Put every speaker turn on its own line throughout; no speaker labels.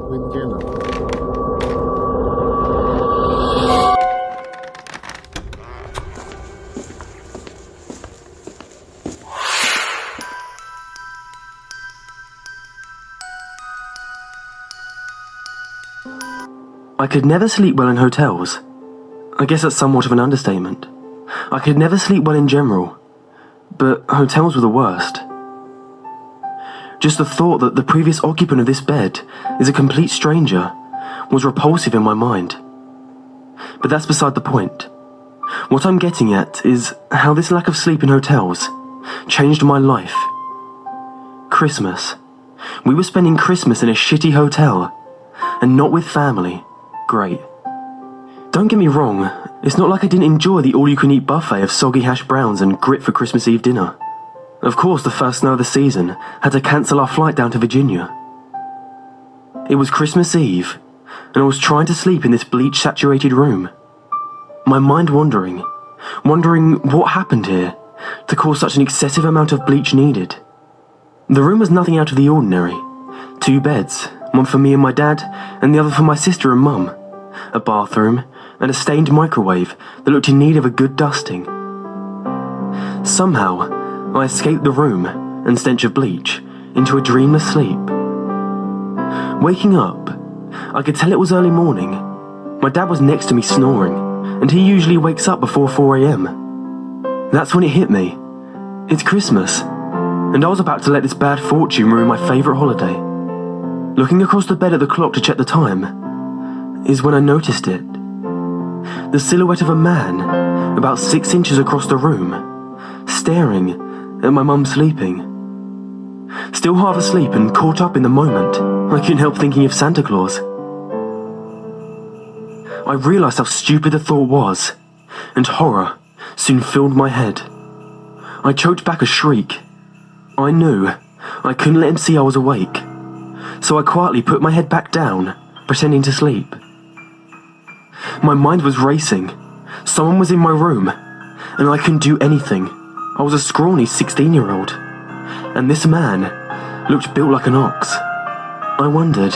with dinner.
I could never sleep well in hotels. I guess that's somewhat of an understatement. I could never sleep well in general, but hotels were the worst. Just the thought that the previous occupant of this bed is a complete stranger was repulsive in my mind. But that's beside the point. What I'm getting at is how this lack of sleep in hotels changed my life. Christmas. We were spending Christmas in a shitty hotel, and not with family. Great. Don't get me wrong, it's not like I didn't enjoy the all-you-can-eat buffet of soggy hash browns and grit for Christmas Eve dinner. Of course, the first snow of the season had to cancel our flight down to Virginia. It was Christmas Eve, and I was trying to sleep in this bleach-saturated room. My mind wondering what happened here to cause such an excessive amount of bleach needed. The room was nothing out of the ordinary. 2 beds, one for me and my dad, and the other for my sister and mum. A bathroom, and a stained microwave that looked in need of a good dusting. Somehow, I escaped the room and stench of bleach into a dreamless sleep. Waking up, I could tell it was early morning. My dad was next to me snoring, and he usually wakes up before 4 a.m. That's when it hit me. It's Christmas, and I was about to let this bad fortune ruin my favourite holiday. Looking across the bed at the clock to check the time is when I noticed it. The silhouette of a man, about 6 inches across the room, staring at my mum sleeping. Still half asleep and caught up in the moment, I couldn't help thinking of Santa Claus. I realised how stupid the thought was, and horror soon filled my head. I choked back a shriek. I knew I couldn't let him see I was awake, so I quietly put my head back down, pretending to sleep. My mind was racing. Someone was in my room, and I couldn't do anything. I was a scrawny 16-year-old, and this man looked built like an ox. I wondered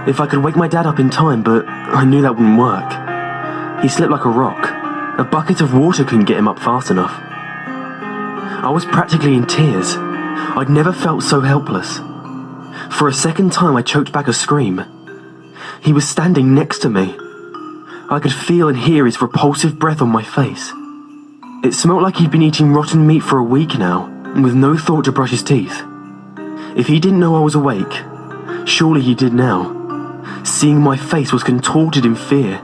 if I could wake my dad up in time, but I knew that wouldn't work. He slept like a rock. A bucket of water couldn't get him up fast enough. I was practically in tears. I'd never felt so helpless. For a second time, I choked back a scream. He was standing next to me. I could feel and hear his repulsive breath on my face. It smelt like he'd been eating rotten meat for a week now, with no thought to brush his teeth. If he didn't know I was awake, surely he did now. Seeing my face was contorted in fear.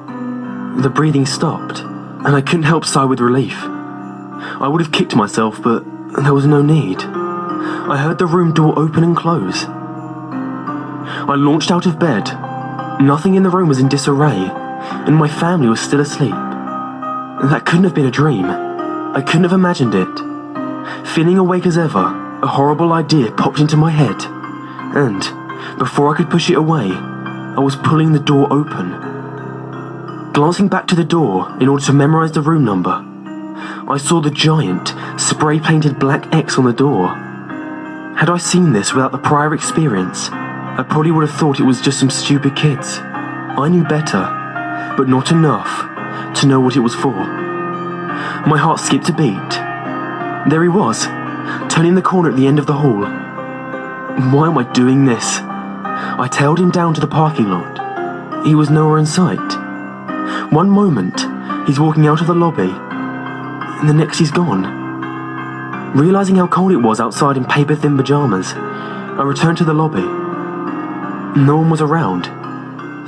The breathing stopped, and I couldn't help sigh with relief. I would have kicked myself, but there was no need. I heard the room door open and close. I launched out of bed. Nothing in the room was in disarray, and my family was still asleep. That couldn't have been a dream. I couldn't have imagined it. Feeling awake as ever, a horrible idea popped into my head, and before I could push it away, I was pulling the door open. Glancing back to the door in order to memorize the room number, I saw the giant, spray-painted black X on the door. Had I seen this without the prior experience, I probably would have thought it was just some stupid kids. I knew better, but not enough to know what it was for. My heart skipped a beat. There he was, turning the corner at the end of the hall. Why am I doing this? I tailed him down to the parking lot. He was nowhere in sight. One moment, he's walking out of the lobby, and the next he's gone. Realising how cold it was outside in paper-thin pyjamas, I returned to the lobby. No one was around.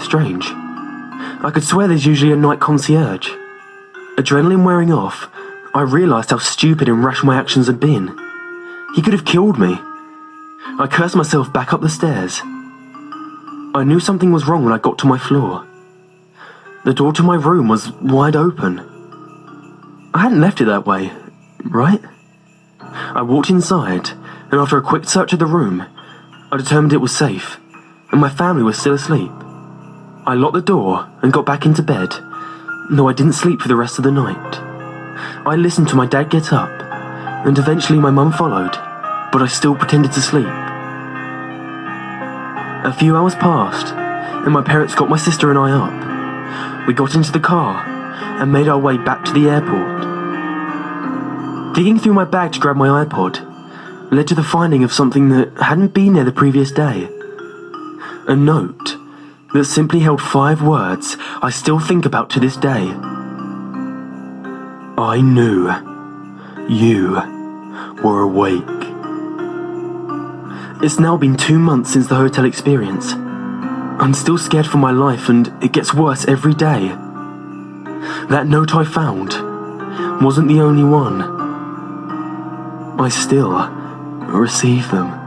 Strange. I could swear there's usually a night concierge. Adrenaline wearing off, I realised how stupid and rash my actions had been. He could have killed me. I cursed myself back up the stairs. I knew something was wrong when I got to my floor. The door to my room was wide open. I hadn't left it that way, right? I walked inside, and after a quick search of the room, I determined it was safe, and my family was still asleep. I locked the door and got back into bed, though I didn't sleep for the rest of the night. I listened to my dad get up, and eventually my mum followed, but I still pretended to sleep. A few hours passed, and my parents got my sister and I up. We got into the car and made our way back to the airport. Digging through my bag to grab my iPod led to the finding of something that hadn't been there the previous day. A note that simply held 5 words I still think about to this day. I knew you were awake. It's now been 2 months since the hotel experience. I'm still scared for my life, and it gets worse every day. That note I found wasn't the only one. I still receive them.